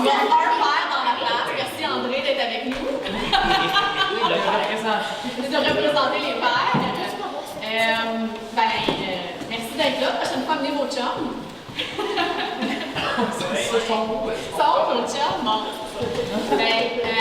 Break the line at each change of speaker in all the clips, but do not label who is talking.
on a un père dans la place. Merci André d'être avec nous. De représenter les pères. Merci d'être là. Prochaine fois, amenez vos chums. Vos chums, bon.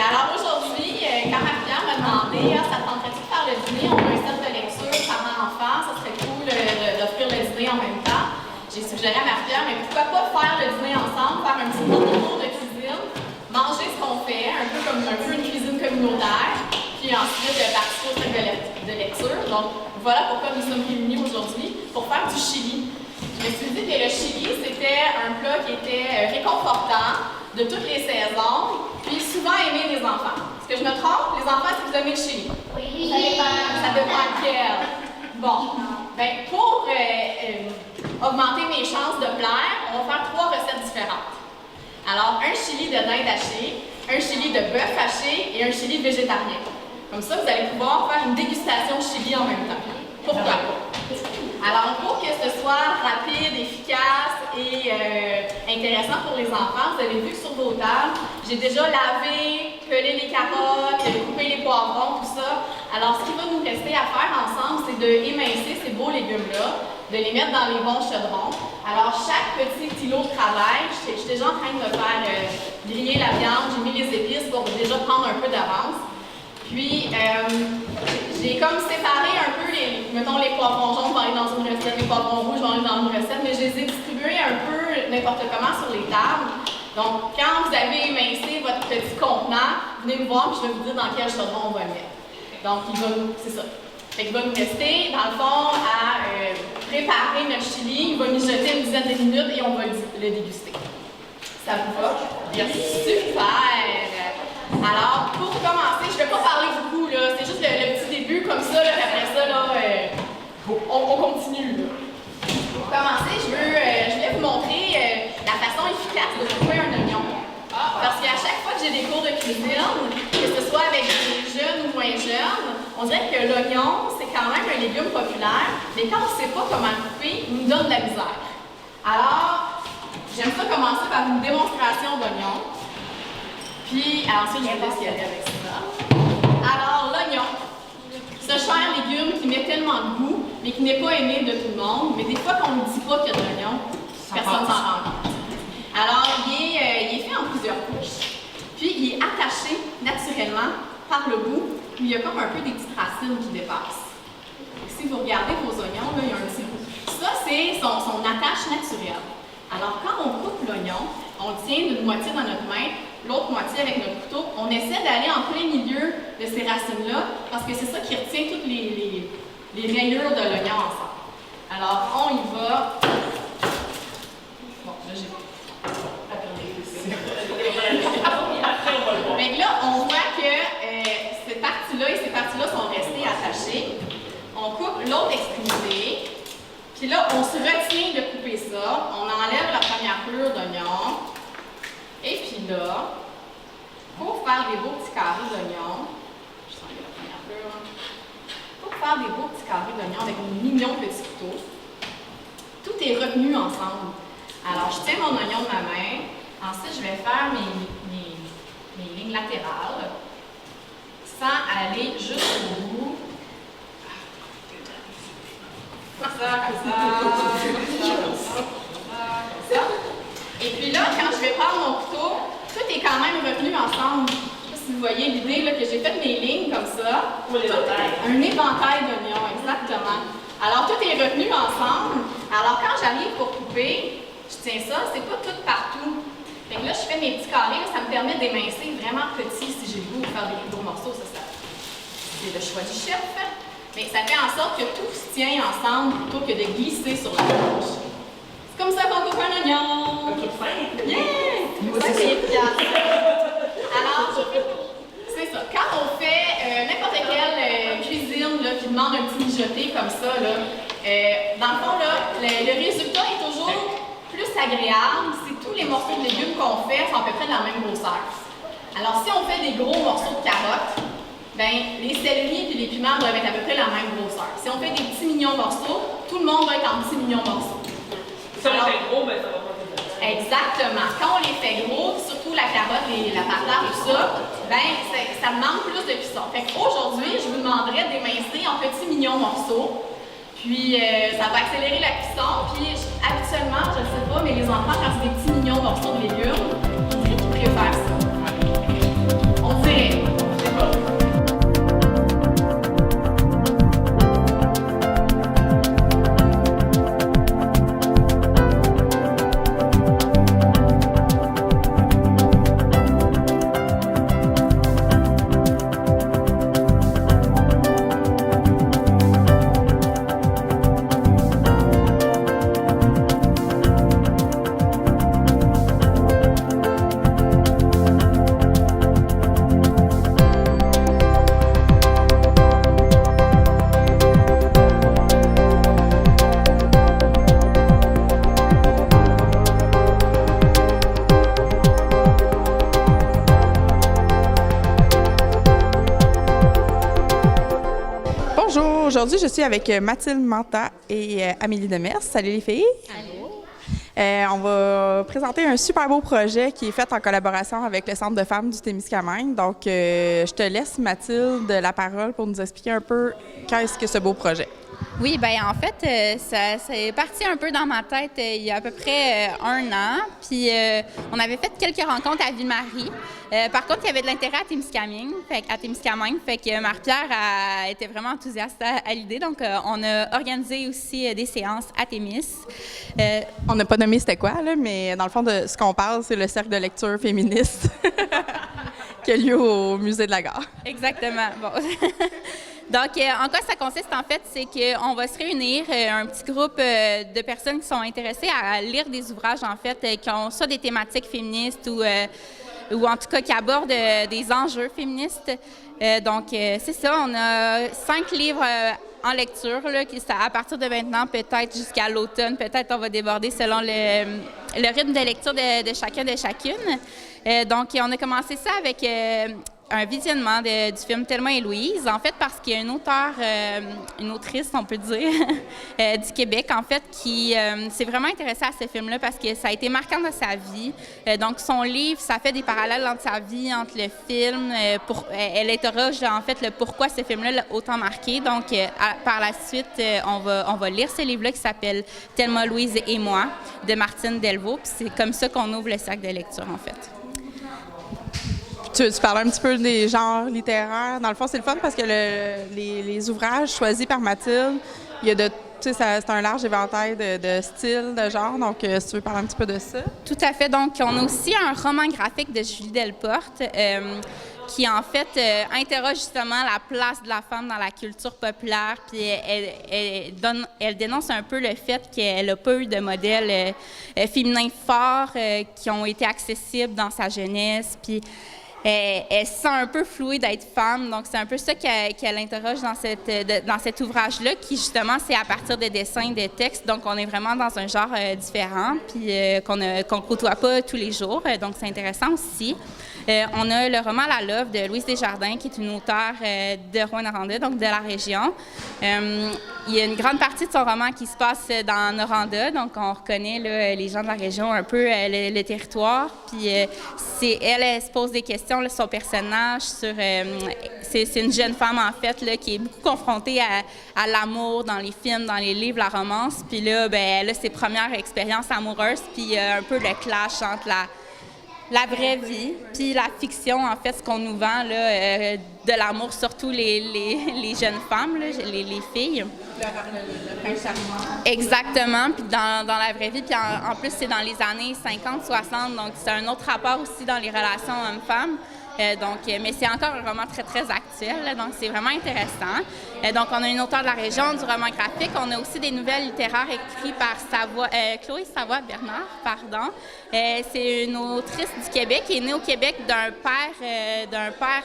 Alors aujourd'hui, quand Marie-Pierre m'a demandé, ça te tenterait-tu de faire le dîner? On a un set de lecture parents-enfants, ça serait cool d'offrir le dîner en même temps. J'ai suggéré à Marie-Pierre, mais pourquoi pas faire le dîner ensemble, faire un petit tour de cuisine, manger ce qu'on fait, un peu une cuisine communautaire, puis ensuite participer au truc de lecture. Donc voilà pourquoi nous sommes réunis aujourd'hui, pour faire du chili. Je me suis dit que le chili, c'était un plat qui était réconfortant, de toutes les saisons, puis souvent aimé des enfants. Est-ce que je me trompe? Les enfants, est-ce que vous aimez le chili?
Oui.
Ça dépend lequel. Bon, pour augmenter mes chances de plaire, on va faire 3 recettes différentes. Alors, un chili de dinde hachée, un chili de bœuf haché et un chili végétarien. Comme ça, vous allez pouvoir faire une dégustation chili en même temps. Pourquoi pas? Alors, pour que ce soit rapide, efficace et intéressant pour les enfants, vous avez vu que sur vos tables, j'ai déjà lavé, pelé les carottes, coupé les poivrons, tout ça. Alors, ce qui va nous rester à faire ensemble, c'est d'émincer ces beaux légumes-là, de les mettre dans les bons chaudrons. Alors, chaque petit îlot de travail, je suis déjà en train de faire griller la viande, j'ai mis les épices pour déjà prendre un peu d'avance. Puis, j'ai comme séparé un peu mettons les poivrons jaunes vont aller dans une recette, les poivrons rouges vont aller dans une recette, mais je les ai distribués un peu n'importe comment sur les tables. Donc, quand vous avez émincé votre petit contenant, venez me voir et je vais vous dire dans quel chaudron on va le mettre. Donc, c'est ça. Fait qu'il va nous rester, dans le fond, à préparer notre chili. Il va nous jeter une dizaine de minutes et on va le déguster. Ça vous va? Yes. Super! Alors, pour commencer, je ne vais pas parler beaucoup, là. C'est juste le petit début comme ça, là, puis après ça, là, on continue. Là. Pour commencer, je voulais vous montrer la façon efficace de couper un oignon. Parce qu'à chaque fois que j'ai des cours de cuisine, que ce soit avec des jeunes ou moins jeunes, on dirait que l'oignon, c'est quand même un légume populaire, mais quand on ne sait pas comment le couper, il nous donne de la misère. Alors, j'aime ça commencer par une démonstration d'oignon. Puis, ensuite, je vais laisser aller avec ça. Alors, l'oignon. Ce cher légume qui met tellement de goût, mais qui n'est pas aimé de tout le monde. Mais des fois, qu'on ne dit pas qu'il y a de l'oignon, personne ne s'en rend compte. Alors, il est fait en plusieurs couches. Puis, il est attaché naturellement par le bout. Puis, il y a comme un peu des petites racines qui dépassent. Et si vous regardez vos oignons, là, il y a un petit bout. Ça, c'est son attache naturelle. Alors, quand on coupe l'oignon, on le tient d'une moitié dans notre main, l'autre moitié avec notre couteau. On essaie d'aller en plein milieu de ces racines-là parce que c'est ça qui retient toutes les rayures de l'oignon ensemble. Alors, on y va. Bon, là, j'ai mais là, on voit que cette partie-là et ces parties-là sont restées attachées. On coupe l'autre extrémité. Puis là, on se retient de couper ça. On enlève la première pelure d'oignon. Et puis là, pour faire des beaux petits carrés d'oignon, je sens la première pelure. Pour faire des beaux petits carrés d'oignon avec un mignon petit couteau, tout est retenu ensemble. Alors, je tiens mon oignon de ma main. Ensuite, je vais faire mes lignes latérales sans aller jusqu'au bout. Comme ça. Et puis là, quand je vais prendre mon couteau, tout est quand même retenu ensemble. Je ne sais pas si vous voyez l'idée que j'ai fait mes lignes comme ça.
Pour l'éventail.
Un éventail d'oignons, exactement. Alors, tout est retenu ensemble. Alors, quand j'arrive pour couper, je tiens ça, c'est pas tout partout. Fait que là, je fais mes petits carrés, là, ça me permet d'émincer vraiment petit si j'ai le goût de faire des gros morceaux. Ça c'est le choix du chef. Mais ça fait en sorte que tout se tient ensemble plutôt que de glisser sur la planche. C'est comme ça qu'on coupe un oignon! Yeah! Ça, c'est efficace. Alors, c'est ça. Quand on fait n'importe quelle cuisine là, qui demande un petit mijoté comme ça, là, dans le fond, là, le résultat est toujours plus agréable si tous les morceaux de légumes qu'on fait sont à peu près de la même grosseur. Alors, si on fait des gros morceaux de carottes, ben, les céleris et les piments doivent être à peu près la même grosseur. Si on fait des petits mignons morceaux, tout le monde va être en petits mignons morceaux.
Si on les fait gros, ben ça va pas être.
Exactement. Quand on les fait gros, surtout la et la tartare et tout ça, ben, ça demande plus de cuisson. Fait qu'aujourd'hui, je vous demanderais d'émincer en petits mignons morceaux. Puis ça va accélérer la cuisson. Puis habituellement, je ne sais pas, mais les enfants, quand c'est des petits mignons morceaux de légumes, on dirait qu'ils préfèrent ça. On dirait, je sais pas.
Bonjour, aujourd'hui je suis avec Mathilde Manta et Amélie Demers. Salut les filles!
Allô?
On va présenter un super beau projet qui est fait en collaboration avec le Centre de femmes du Témiscamingue. Donc, je te laisse, Mathilde, la parole pour nous expliquer un peu qu'est-ce que ce beau projet.
Oui, bien en fait, ça est parti un peu dans ma tête il y a à peu près 1 an. Puis on avait fait quelques rencontres à Ville-Marie. Par contre, il y avait de l'intérêt à Témiscamingue. Fait que Marie-Pierre était vraiment enthousiaste à l'idée. Donc, on a organisé aussi des séances à Témis.
On n'a pas nommé c'était quoi, là, mais dans le fond, de ce qu'on parle, c'est le cercle de lecture féministe qui a lieu au Musée de la Gare.
Exactement. Bon. Donc, en quoi ça consiste, en fait, c'est qu'on va se réunir, un petit groupe de personnes qui sont intéressées à lire des ouvrages, en fait, qui ont soit des thématiques féministes ou en tout cas qui abordent des enjeux féministes. Donc, c'est ça, on a 5 livres en lecture, là, qui, à partir de maintenant, peut-être jusqu'à l'automne, peut-être on va déborder selon le rythme de lecture de chacun de chacune. Donc, on a commencé ça avec un visionnement du film Thelma et Louise, en fait, parce qu'il y a une autrice, on peut dire, du Québec, en fait, qui s'est vraiment intéressée à ce film-là parce que ça a été marquant dans sa vie. Donc, son livre, ça fait des parallèles entre sa vie, entre le film. Elle interroge, en fait, le pourquoi ce film-là l'a autant marqué. Donc, par la suite, on va lire ce livre-là qui s'appelle Thelma, Louise et moi, de Martine Delvaux. Puis c'est comme ça qu'on ouvre le cercle de lecture, en fait.
Tu parles un petit peu des genres littéraires. Dans le fond, c'est le fun parce que les ouvrages choisis par Mathilde, il y a c'est un large éventail de styles, de genres. Donc, si tu veux parler un petit peu de ça.
Tout à fait. Donc, on a aussi un roman graphique de Julie Delporte qui, en fait, interroge justement la place de la femme dans la culture populaire. Puis, elle dénonce un peu le fait qu'elle n'a pas eu de modèles féminins forts qui ont été accessibles dans sa jeunesse. Puis, elle se sent un peu flouée d'être femme, donc c'est un peu ça qu'elle interroge dans cet ouvrage-là, qui justement, c'est à partir de dessins, de textes, donc on est vraiment dans un genre différent, puis qu'on ne côtoie pas tous les jours, donc c'est intéressant aussi. On a le roman La Love de Louise Desjardins, qui est une auteure de Rouyn-Noranda, donc de la région. Il y a une grande partie de son roman qui se passe dans Noranda, donc on reconnaît là, les gens de la région, un peu le territoire. Puis elle se pose des questions, là, son personnage, c'est une jeune femme en fait là, qui est beaucoup confrontée à l'amour dans les films, dans les livres, la romance. Puis là, ben, elle a ses premières expériences amoureuses, puis un peu le clash entre la vraie vie, puis la fiction, en fait, ce qu'on nous vend, là, de l'amour, surtout les jeunes femmes, là, les filles.
Le prince charmant.
Exactement, puis dans la vraie vie, puis en plus, c'est dans les années 50-60, donc c'est un autre rapport aussi dans les relations hommes-femmes. Mais c'est encore un roman très, très actuel, là, donc c'est vraiment intéressant. Donc, on a une auteure de la région, du roman graphique. On a aussi des nouvelles littéraires écrites par Chloé Savoie-Bernard, pardon. C'est une autrice du Québec qui est née au Québec d'un père,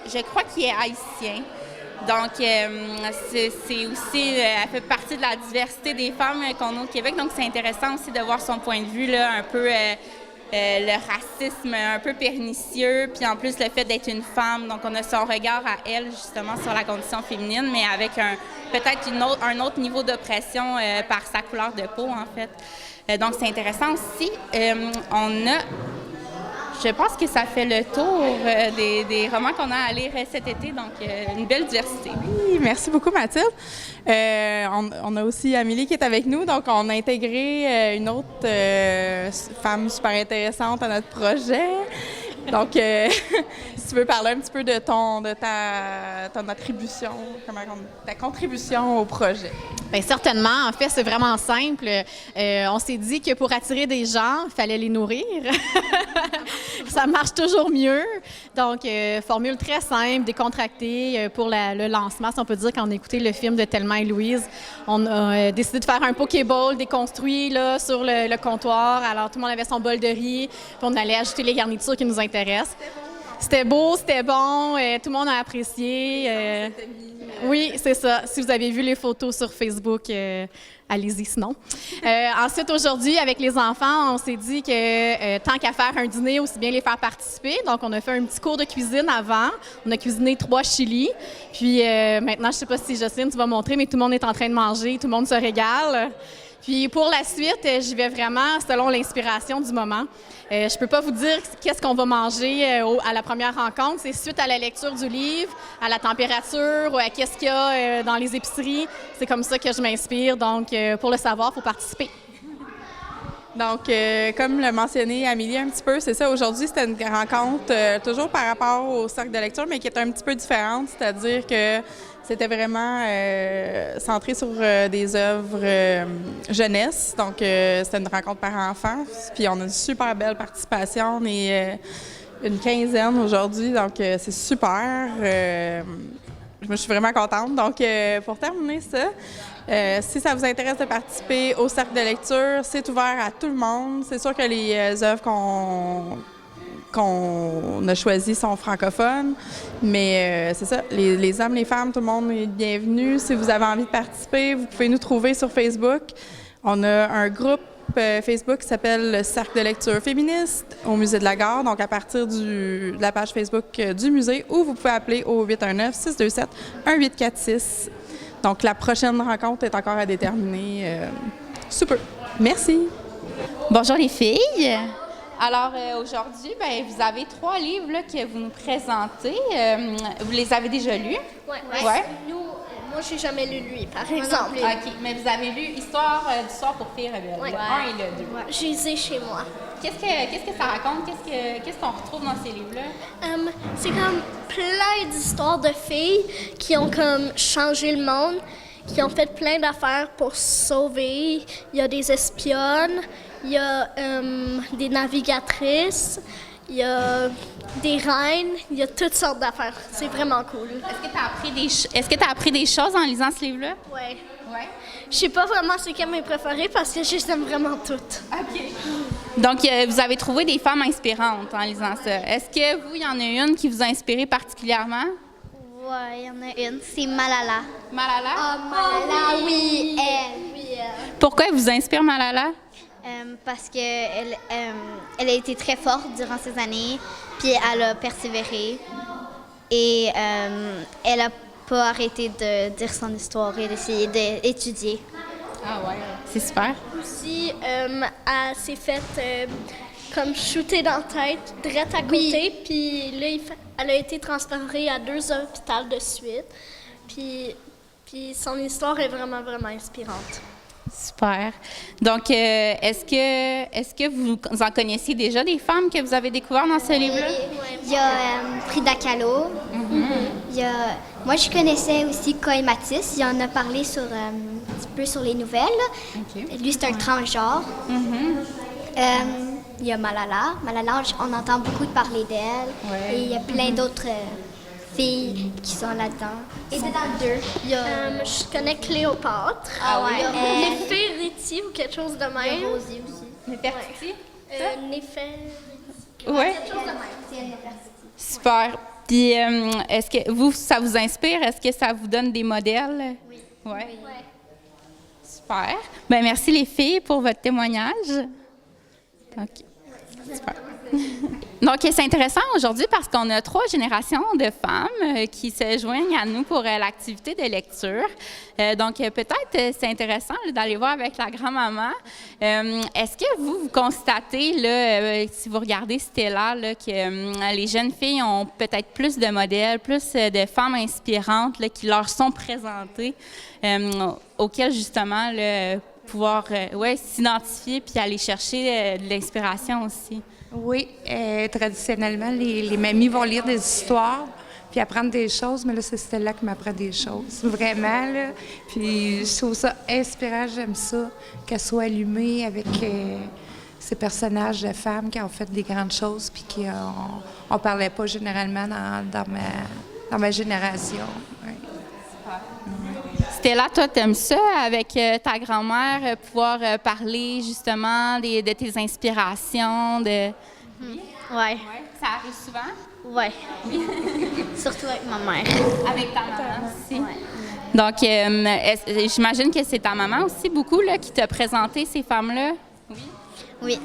je crois, qui est haïtien. Donc, c'est aussi, elle fait partie de la diversité des femmes qu'on a au Québec. Donc, c'est intéressant aussi de voir son point de vue, là, un peu le racisme un peu pernicieux, puis en plus le fait d'être une femme. Donc, on a son regard à elle, justement, sur la condition féminine, mais avec peut-être un autre niveau d'oppression par sa couleur de peau, en fait. Donc, c'est intéressant aussi. On a... je pense que ça fait le tour des romans qu'on a à lire cet été, donc une belle diversité.
Oui, merci beaucoup, Mathilde. On a aussi Amélie qui est avec nous, donc on a intégré une autre femme super intéressante à notre projet. Donc, si tu veux parler un petit peu de ton attribution, ta contribution au projet.
Bien, certainement. En fait, c'est vraiment simple. On s'est dit que pour attirer des gens, il fallait les nourrir. Ça marche toujours mieux. Donc, formule très simple, décontractée pour le lancement. Si on peut dire, quand on a écouté le film de Thelma et Louise, on a décidé de faire un Pokéball déconstruit là, sur le comptoir. Alors, tout le monde avait son bol de riz, puis on allait ajouter les garnitures qui nous intéressent. C'était beau, c'était bon, tout le monde a apprécié. Oui, c'est ça. Si vous avez vu les photos sur Facebook, allez-y sinon. Ensuite, aujourd'hui, avec les enfants, on s'est dit que tant qu'à faire un dîner, aussi bien les faire participer. Donc, on a fait un petit cours de cuisine avant. On a cuisiné 3 chilis. Puis maintenant, je ne sais pas si Jocelyne, tu vas montrer, mais tout le monde est en train de manger, tout le monde se régale. Puis pour la suite, j'y vais vraiment selon l'inspiration du moment. Je ne peux pas vous dire qu'est-ce qu'on va manger à la première rencontre. C'est suite à la lecture du livre, à la température, à qu'est-ce qu'il y a dans les épiceries. C'est comme ça que je m'inspire. Donc, pour le savoir, il faut participer.
Donc, comme l'a mentionné Amélie un petit peu, c'est ça. Aujourd'hui, c'était une rencontre toujours par rapport au cercle de lecture, mais qui est un petit peu différente. C'est-à-dire que c'était vraiment centré sur des œuvres jeunesse. Donc, c'était une rencontre par enfants. Puis, on a une super belle participation. On est une quinzaine aujourd'hui, donc c'est super. Je suis vraiment contente. Donc, pour terminer ça, si ça vous intéresse de participer au cercle de lecture, c'est ouvert à tout le monde. C'est sûr que les œuvres qu'on a choisies sont francophones, mais c'est ça, les hommes, les femmes, tout le monde est bienvenu. Si vous avez envie de participer, vous pouvez nous trouver sur Facebook. On a un groupe Facebook qui s'appelle le Cercle de lecture féministe au Musée de la Gare, donc à partir de la page Facebook du musée, ou vous pouvez appeler au 819-627-1846. Donc, la prochaine rencontre est encore à déterminer. Super. Merci.
Bonjour les filles. Alors, aujourd'hui, vous avez 3 livres là, que vous nous présentez. Vous les avez déjà lus?
Oui.
Ouais.
Moi, je n'ai jamais lu lui, par exemple.
OK, mais vous avez lu Histoire du soir pour filles rebelles,
Ouais.
le 1 et le 2.
Ouais. Je les ai chez moi.
Qu'est-ce que ça raconte? Qu'est-ce qu'on retrouve dans ces livres-là?
C'est comme plein d'histoires de filles qui ont comme changé le monde, qui ont fait plein d'affaires pour se sauver. Il y a des espionnes, il y a des navigatrices, il y a des reines, il y a toutes sortes d'affaires. C'est vraiment cool.
Est-ce que tu as appris des choses en lisant ce livre-là?
Ouais.
Ouais.
Je sais pas vraiment c'est quelles mes préférées parce que je les aime vraiment toutes.
OK. Donc, vous avez trouvé des femmes inspirantes en lisant ça. Est-ce que vous, il y en a une qui vous a inspiré particulièrement?
Ouais, il y en a une. C'est Malala.
Malala?
Malala, oui, elle.
Pourquoi elle vous inspire, Malala?
Parce qu'elle elle a été très forte durant ces années, puis elle a persévéré. Et elle n'a pas arrêté de dire son histoire et d'essayer d'étudier.
Ah ouais, c'est super.
Aussi, elle s'est faite comme shooter dans la tête, direct à côté, puis là, elle a été transférée à 2 hôpitaux de suite. Puis son histoire est vraiment, vraiment inspirante.
Super. Donc, est-ce que vous en connaissiez déjà des femmes que vous avez découvertes dans ce livre-là?
Il y a Frida Kahlo. Il y a, moi, je connaissais aussi Koy Matisse. Il en a parlé un petit peu sur les nouvelles.
OK.
Lui, c'est un transgenre. Il y a Malala. Malala, on entend beaucoup parler d'elle.
Ouais.
Et il y a plein d'autres filles qui sont là-dedans. Et c'est dans le 2. Il y a
Je connais Cléopâtre.
Ah ouais.
Néfertiti ou quelque chose de même.
Rosie aussi.
Nefertiti?
Néfer...
Ouais.
Quelque chose de même. C'est une université.
Super. Puis, est-ce que vous, ça vous inspire? Est-ce que ça vous donne des modèles? Oui. Ouais. Super. Bien, merci les filles pour votre témoignage. Donc, super. Donc, c'est intéressant aujourd'hui parce qu'on a 3 générations de femmes qui se joignent à nous pour l'activité de lecture. Donc, peut-être c'est intéressant d'aller voir avec la grand-maman. Est-ce que vous constatez, là, si vous regardez Stella, là, que les jeunes filles ont peut-être plus de modèles, plus de femmes inspirantes là, qui leur sont présentées, auxquelles justement là, pouvoir s'identifier puis aller chercher de l'inspiration aussi?
Oui, traditionnellement, les mamies vont lire des histoires puis apprendre des choses, mais là, c'est Stella qui m'apprend des choses, vraiment, là. Puis je trouve ça inspirant, j'aime ça, qu'elle soit allumée avec ces personnages de femmes qui ont fait des grandes choses puis qui on parlait pas généralement dans ma génération. Oui.
Stella, toi, t'aimes ça avec ta grand-mère, pouvoir parler justement de tes inspirations, de...
Ouais.
Ça arrive souvent?
Ouais. Surtout avec ma mère.
Avec ta maman aussi?
Ouais.
Donc, j'imagine que c'est ta maman aussi, beaucoup, là, qui t'a présenté ces femmes-là?
Oui.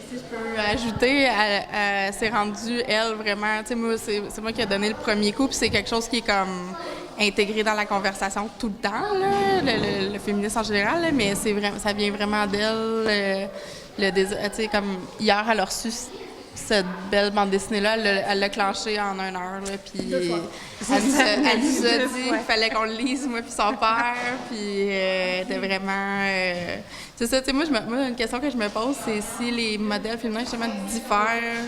Si je peux ajouter, elle s'est rendue, elle, vraiment, tu sais, moi, c'est moi qui ai donné le premier coup, puis c'est quelque chose qui est comme intégré dans la conversation tout le temps, là, le féminisme en général, là, mais c'est vraiment, ça vient vraiment d'elle, le désir, tu sais, comme hier, elle a reçu cette belle bande dessinée-là, elle l'a clenchée en 1 heure, là, puis elle nous a dit qu'il fallait qu'on le lise, moi puis son père, puis était vraiment... c'est ça, tu sais, moi, une question que je me pose, c'est si les modèles féminins, justement, diffèrent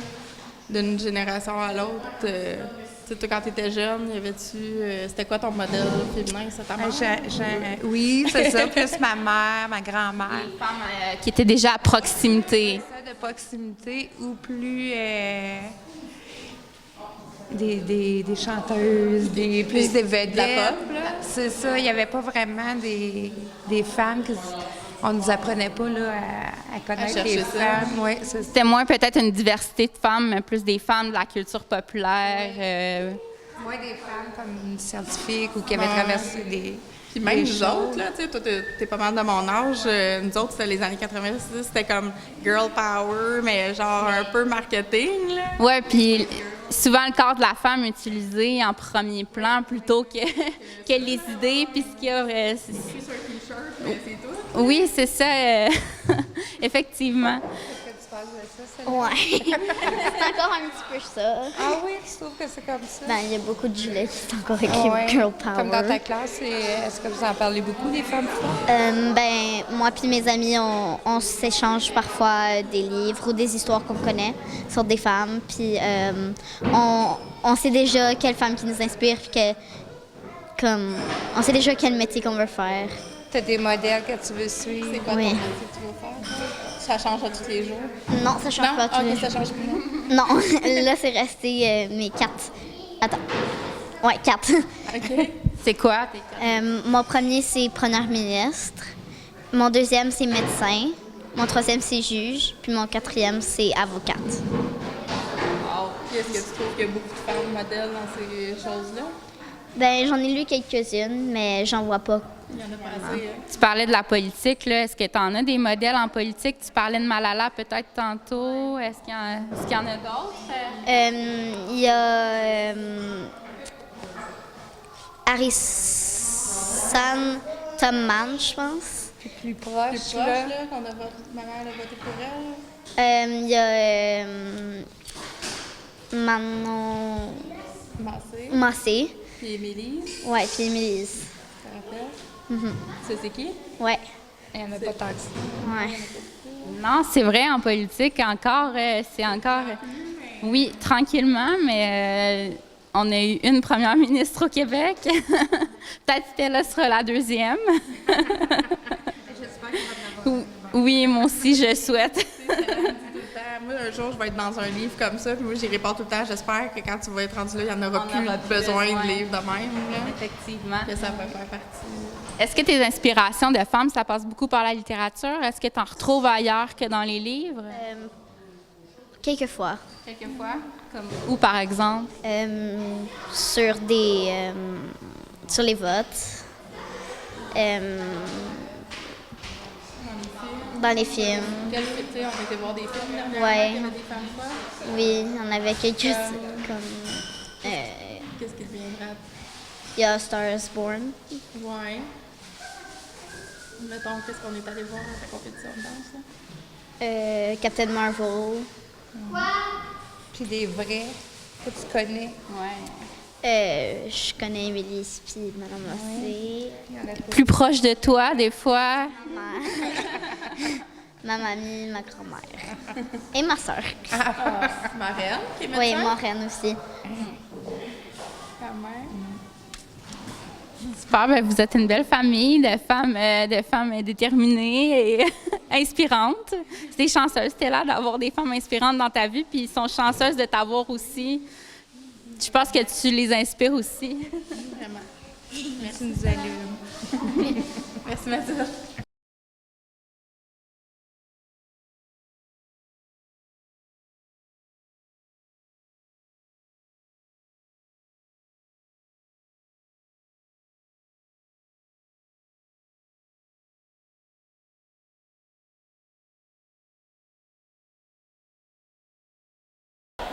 d'une génération à l'autre. Tu sais, toi, quand tu étais jeune, y avait-tu... c'était quoi ton modèle féminin, ça, ta mère?
Oui, c'est ça, plus ma mère, ma grand-mère.
Des femmes qui étaient déjà à proximité.
De proximité ou plus des chanteuses, plus des vedettes.
De la pop, là.
C'est ça, il n'y avait pas vraiment des femmes on nous apprenait pas là, à connaître les femmes. Oui, c'est ça.
C'était moins peut-être une diversité de femmes, mais plus des femmes de la culture populaire.
Moins des femmes comme scientifiques ou qui avaient traversé des...
Puis même nous autres, là, tu sais, toi, t'es pas mal de mon âge. Nous autres, c'était les années 90, c'était comme girl power, mais genre un peu marketing, là.
Oui, puis souvent le corps de la femme utilisé en premier plan plutôt que les idées, puis ce qu'il y a...
sur un t-shirt, mais c'est tout.
Oui, c'est ça, effectivement.
Ouais. C'est encore un petit peu ça.
Ah oui, tu trouves que c'est comme ça?
Ben, il y a beaucoup de gilets qui sont encore écrits Girl Power.
Comme dans ta classe, est-ce que vous en parlez beaucoup des femmes fortes?
Ben, moi puis mes amis, on s'échange parfois des livres ou des histoires qu'on connaît sur des femmes. Puis on sait déjà quelle femme qui nous inspire, puis on sait déjà quel métier qu'on veut faire.
Tu as des modèles que tu veux suivre?
C'est quoi ton métier que tu veux faire? Ça change à tous les jours?
Non, ça change pas tous les jours.
Ça change plus.
Non, là, c'est resté mes 4. Attends. Ouais, 4.
OK.
C'est quoi?
Mon premier, c'est première ministre. Mon deuxième, c'est médecin. Mon troisième, c'est juge. Puis mon quatrième, c'est avocate.
Wow. Puis est-ce que tu trouves qu'il y a beaucoup de femmes modèles dans ces choses-là?
Ben, j'en ai lu quelques-unes, mais j'en vois pas.
Il y en a pas assez, hein?
Tu parlais de la politique, là. Est-ce que tu en as des modèles en politique? Tu parlais de Malala peut-être tantôt. Est-ce qu'il y en a d'autres?
Il y a Harrison Tubman, je pense.
Plus proche,
Plus proche,
là.
là, qu'on a ma mère a voté pour elle.
Il y a Manon Massé.
Puis Émilie,
Ouais, puis Émilie.
tu te rappelles? C'est qui?
Ouais.
Il n'y en a pas tant que ça.
Ouais.
Non, c'est vrai, en politique, encore, c'est encore... Oui, tranquillement, mais on a eu une première ministre au Québec. Peut-être Stella sera la deuxième. Oui, moi aussi, je souhaite.
Moi, un jour, je vais être dans un livre comme ça, puis moi, j'y répète tout le temps. J'espère que quand tu vas être rendu là, il n'y en aura plus besoin de livres de même. Là.
Effectivement.
Que ça va faire partie.
Est-ce que tes inspirations de femmes, ça passe beaucoup par la littérature? Est-ce que tu en retrouves ailleurs que dans les livres?
Quelquefois.
Quelquefois. Où, par exemple?
Sur sur les votes. Dans les films.
Quel film, tu sais, on a été voir des films dernièrement,
Ouais.
il y avait des femmes fortes.
Oui, il y en avait quelques comme.
Qu'est-ce qui te viendrait?
Il y a Star is Born.
Ouais. Mettons, qu'est-ce qu'on est allé voir à la compétition de danse, là?
Captain Marvel.
Puis des vrais que tu connais.
Ouais.
Je connais Emily puis Madame Lassé.
Il y en a pas.
Plus proche de toi, des fois.
Ma mamie, ma grand-mère. Et ma soeur.
Ma reine, qui est médecin.
Oui, ma reine aussi.
Quand même.
Super, ben vous êtes une belle famille de femmes déterminées et inspirantes. C'est chanceuse, Stella, d'avoir des femmes inspirantes dans ta vie, puis ils sont chanceuses de t'avoir aussi. Je pense que tu les inspires aussi.
Vraiment.
Tu nous allumes.
Merci, Mathilde.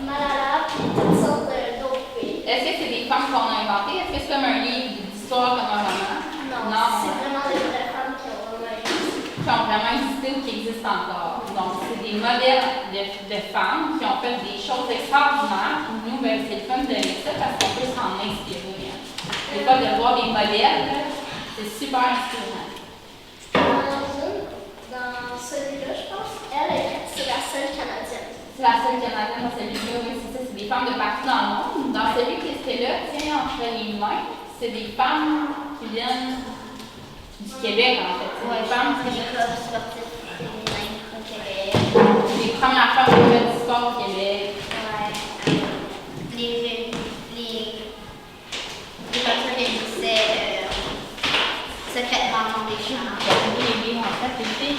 Malala, puis toutes sortes d'autres filles.
Est-ce que c'est des femmes qu'on a inventées? Est-ce que c'est comme un livre d'histoire, comme un roman?
Non, c'est vraiment des vraies femmes qui ont vraiment existé.
Qui ont vraiment existé ou qui existent encore. Donc, c'est des modèles de femmes qui ont fait des choses extraordinaires. Nous, ben, c'est le fun de lire ça parce qu'on peut s'en inspirer. Des fois, de voir des modèles, là, c'est super inspirant.
Dans celui-là, je pense, c'est la seule Canadienne.
C'est la seule Canadienne dans celui-là, oui, c'est ça. C'est des femmes de partout dans le monde. Dans celui qui était là, tiens, entre les mains, c'est des femmes qui viennent du Québec, en fait. C'est des femmes qui viennent
sportif féminin au Québec.
les premières femmes qui ont fait du sport au Québec.
Ouais. Les personnes qui existaient secrètement dans des champs.
Oui, en fait, les filles.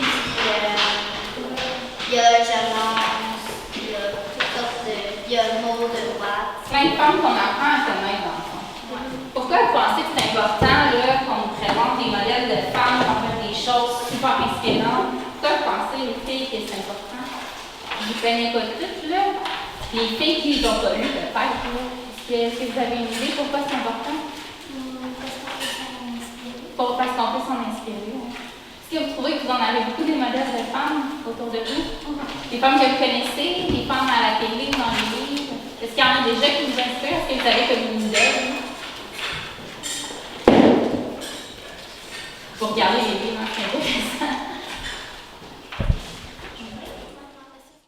Il y a Jalance, il y a toutes sortes de. Il y a Maud de droite.
Plein de femmes qu'on apprend à connaître, dans le fond. Pourquoi vous pensez que c'est important là, qu'on nous présente des modèles de femmes qui ont fait des choses super inspirantes? Pourquoi vous pensez, les filles, que c'est important? Vous prenez pas toutes, là? Les filles qui n'ont pas lu, peut-être, là. Est-ce que vous avez une idée pourquoi c'est important? Parce qu'on peut s'en inspirer. Hein. Est-ce que vous trouvez que vous en avez beaucoup des modèles de femmes autour de vous? Des femmes que vous connaissez, des femmes à la télé, dans les livres? Est-ce qu'il y en a déjà qui vous inspirent? Est-ce que vous avez comme une idée? Vous regardez les livres